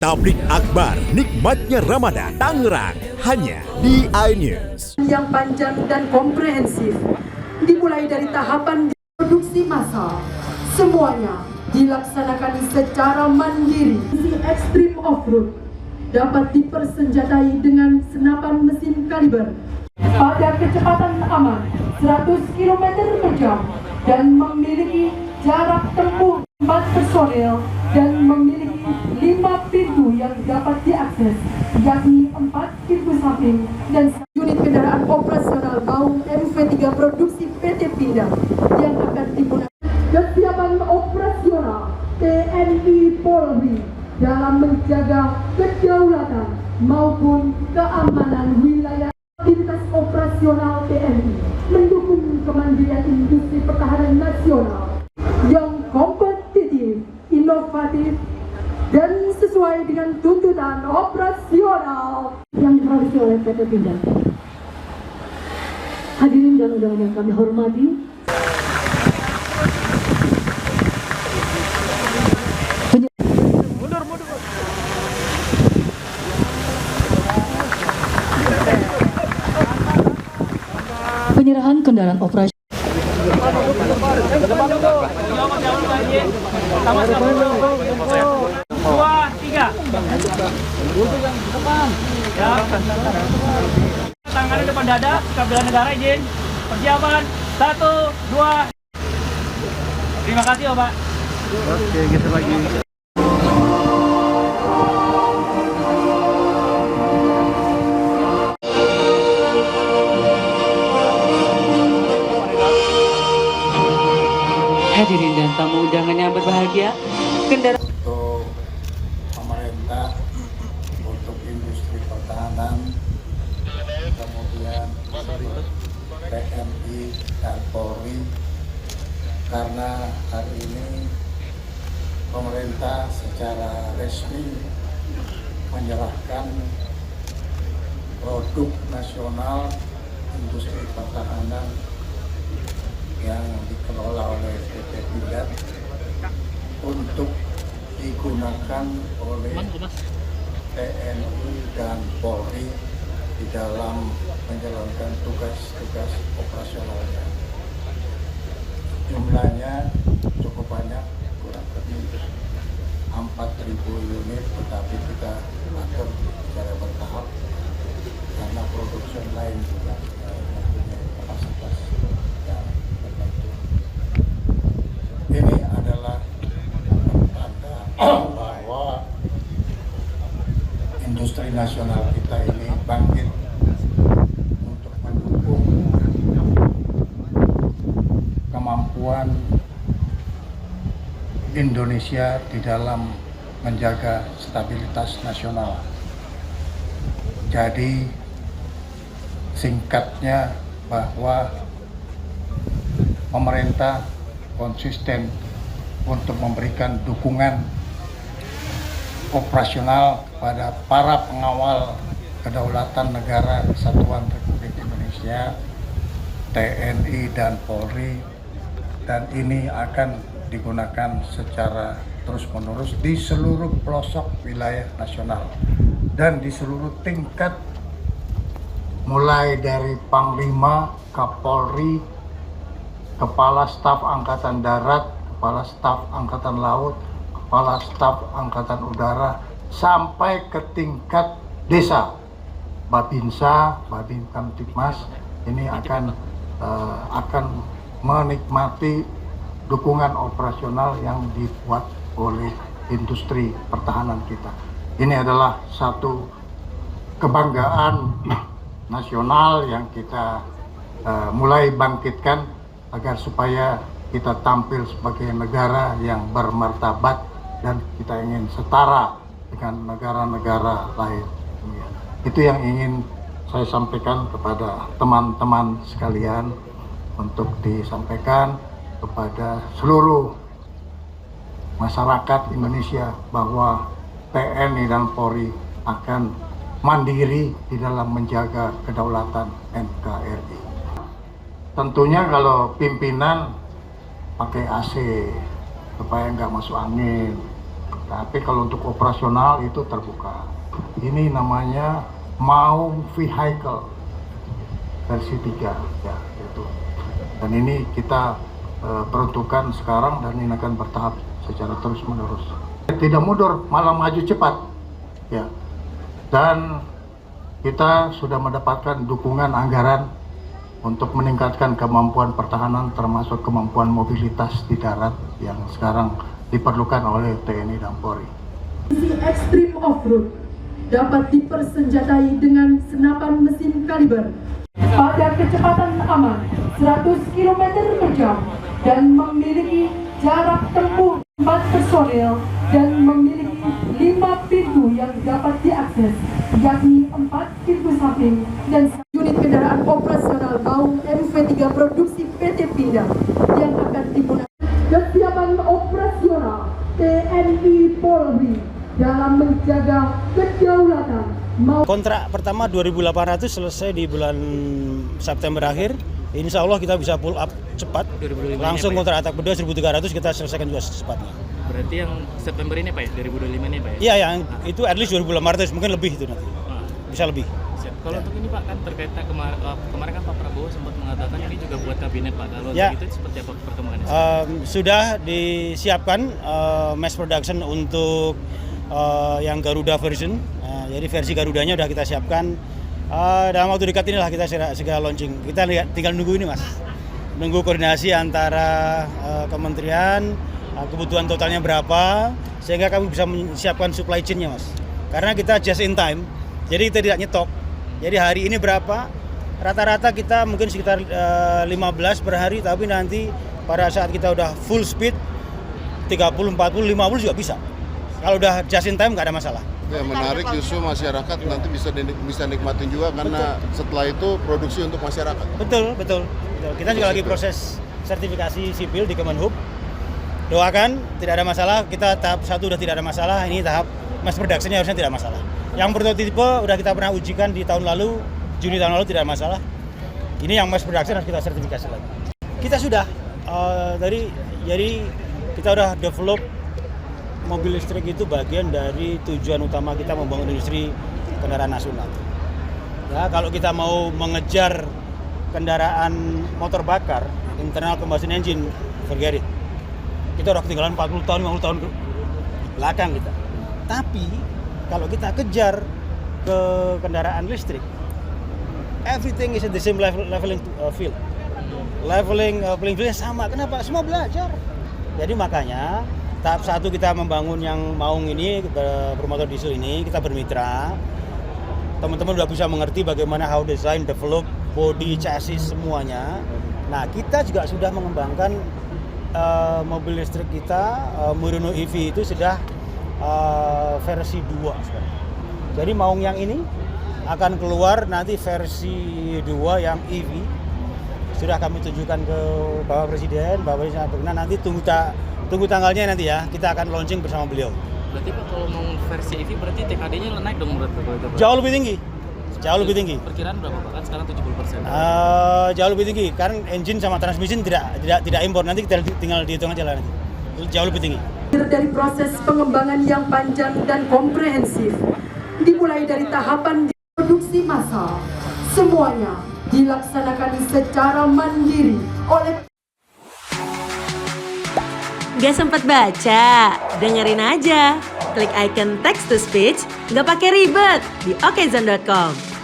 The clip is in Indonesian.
Tablik Akbar, nikmatnya Ramadan, Tangerang, hanya di iNews. Yang panjang dan komprehensif, dimulai dari tahapan produksi massal, semuanya dilaksanakan secara mandiri. Misi ekstrim off-road dapat dipersenjatai dengan senapan mesin kaliber pada kecepatan aman 100 km per jam dan memiliki jarak tempuh 4 personel dan memiliki 5 pintu yang dapat diakses, yakni 4 pintu samping dan unit kendaraan operasional Maung MV3 produksi PT Pindad yang akan digunakan. Kesiapan operasional TNI Polri dalam menjaga kedaulatan maupun keamanan wilayah. Aktivitas operasional TNI mendukung kemandirian industri pertahanan nasional yang kompetitif, inovatif, dan sesuai dengan tuntutan operasional yang diproduksi oleh PT Pindad. Hadirin dan undangan yang kami hormati, penyerahan kendaraan operasi. Dua, tiga. Ya. Tangannya depan dada, bela negara izin. Persiapan, 1, 2. Terima kasih, ya, Pak. Oke, kita lagi. Hadirin dan tamu undangan yang berbahagia, kendaraan Untuk pemerintah, untuk industri pertahanan, kemudian TNI dan Polri, karena hari ini pemerintah secara resmi menyerahkan produk nasional industri pertahanan yang dikelola oleh PT Pindad untuk digunakan oleh TNI dan Polri di dalam menjalankan tugas-tugas operasionalnya. Jumlahnya cukup banyak, kurang lebih 4.000 unit, tetapi kita atur secara bertahap karena produksi lain juga mempunyai kapasitas yang tertentu. Ini adalah tanda bahwa industri nasional kita ini bangkit untuk mendukung kemampuan Indonesia di dalam menjaga stabilitas nasional. Jadi singkatnya bahwa pemerintah konsisten untuk memberikan dukungan operasional kepada para pengawal kedaulatan negara Kesatuan Republik Indonesia, TNI dan Polri, dan ini akan digunakan secara terus-menerus di seluruh pelosok wilayah nasional dan di seluruh tingkat, mulai dari Panglima, Kapolri, Kepala Staf Angkatan Darat, Kepala Staf Angkatan Laut, Kepala Staf Angkatan Udara, sampai ke tingkat desa, Babinsa, Babin Kamtipmas, ini akan menikmati dukungan operasional yang dibuat oleh industri pertahanan kita. Ini adalah satu kebanggaan nasional yang kita mulai bangkitkan agar supaya kita tampil sebagai negara yang bermartabat dan kita ingin setara dengan negara-negara lain. Itu yang ingin saya sampaikan kepada teman-teman sekalian, untuk disampaikan kepada seluruh masyarakat Indonesia bahwa TNI dan Polri akan mandiri di dalam menjaga kedaulatan NKRI. Tentunya kalau pimpinan pakai AC supaya nggak masuk angin, Tapi kalau untuk operasional itu terbuka. Ini namanya Maung Vehicle versi 3 ya itu. Dan ini kita peruntukan sekarang dan ini akan bertahap secara terus menerus. Tidak mundur, malah maju cepat ya. Dan kita sudah mendapatkan dukungan anggaran untuk meningkatkan kemampuan pertahanan termasuk kemampuan mobilitas di darat yang sekarang diperlukan oleh TNI dan Polri. Misi Extreme Offroad dapat dipersenjatai dengan senapan mesin kaliber pada kecepatan aman 100 km per jam dan memiliki jarak tempuh 4 personel dan memiliki 5 pintu yang dapat diakses, yakni 4 pintu samping dan unit kendaraan operasional Maung MV3 produksi PT Pindad yang akan digunakan. Kesiapan operasional TNI Polri dalam menjaga kedaulatan. Kontrak pertama 2.800 selesai di bulan September akhir. Insya Allah kita bisa pull up cepat. Langsung kontrak atak kedua 1.300 kita selesaikan juga secepatnya. Berarti yang September ini Pak ya? 2025 ini Pak ya? Iya, yang itu at least 2.800, mungkin lebih itu nanti. Bisa lebih. Kalau untuk ini Pak, kan terkait kemarin kan Pak Prabowo sempat mengatakan ini juga buat kabinet Pak. Kalau ya, itu seperti apa perkembangannya? Sudah disiapkan mass production untuk yang Garuda version. Jadi versi Garudanya sudah kita siapkan. Dalam waktu dekat inilah kita segera launching. Kita tinggal nunggu ini Mas. Nunggu koordinasi antara kementerian, kebutuhan totalnya berapa, sehingga kami bisa menyiapkan supply chain-nya Mas. Karena kita just in time, jadi kita tidak nyetok. Jadi hari ini berapa, rata-rata kita mungkin sekitar 15 per hari, tapi nanti pada saat kita udah full speed, 30, 40, 50 juga bisa. Kalau udah just in time nggak ada masalah. Ya, menarik justru masyarakat nanti bisa nikmatin juga karena setelah itu produksi untuk masyarakat. Betul. Kita juga lagi proses sertifikasi sipil di Kemenhub. Doakan tidak ada masalah, kita tahap 1 udah tidak ada masalah, ini tahap mass production-nya harusnya tidak masalah. Yang prototipe udah kita pernah ujikan di tahun lalu, Juni tahun lalu tidak ada masalah. Ini yang mass production harus kita sertifikasi lagi. Kita sudah, jadi kita udah develop mobil listrik itu bagian dari tujuan utama kita membangun industri kendaraan nasional. Ya, kalau kita mau mengejar kendaraan motor bakar, internal combustion engine, forget it. Kita udah ketinggalan 40 tahun, 50 tahun ke belakang kita. Tapi kalau kita kejar ke kendaraan listrik, everything is at the same leveling field. Leveling playing field sama. Kenapa? Semua belajar. Jadi makanya tahap 1 kita membangun yang Maung ini, bermotor diesel ini, kita bermitra. Teman-teman udah bisa mengerti bagaimana how design, develop, body, chassis semuanya. Nah, kita juga sudah mengembangkan mobil listrik kita, Murano EV itu sudah versi 2 sekarang. Jadi Maung yang ini akan keluar nanti versi 2 yang EV. Sudah kami tunjukkan ke Bapak Presiden, nanti tunggu tanggalnya nanti ya, kita akan launching bersama beliau. Berarti Pak kalau mau versi EV berarti TKD-nya naik dong menurut Bapak? Jauh lebih tinggi. Perkiraan berapa Pak? Kan sekarang 70%. Jauh lebih tinggi, karena engine sama transmission tidak impor, nanti kita tinggal dihitung aja lah nanti. Jauh lebih tinggi. Dari proses pengembangan yang panjang dan komprehensif, dimulai dari tahapan produksi massal, semuanya dilaksanakan secara mandiri oleh. Gak sempat baca? Dengerin aja. Klik icon text to speech, gak pakai ribet di okezone.com.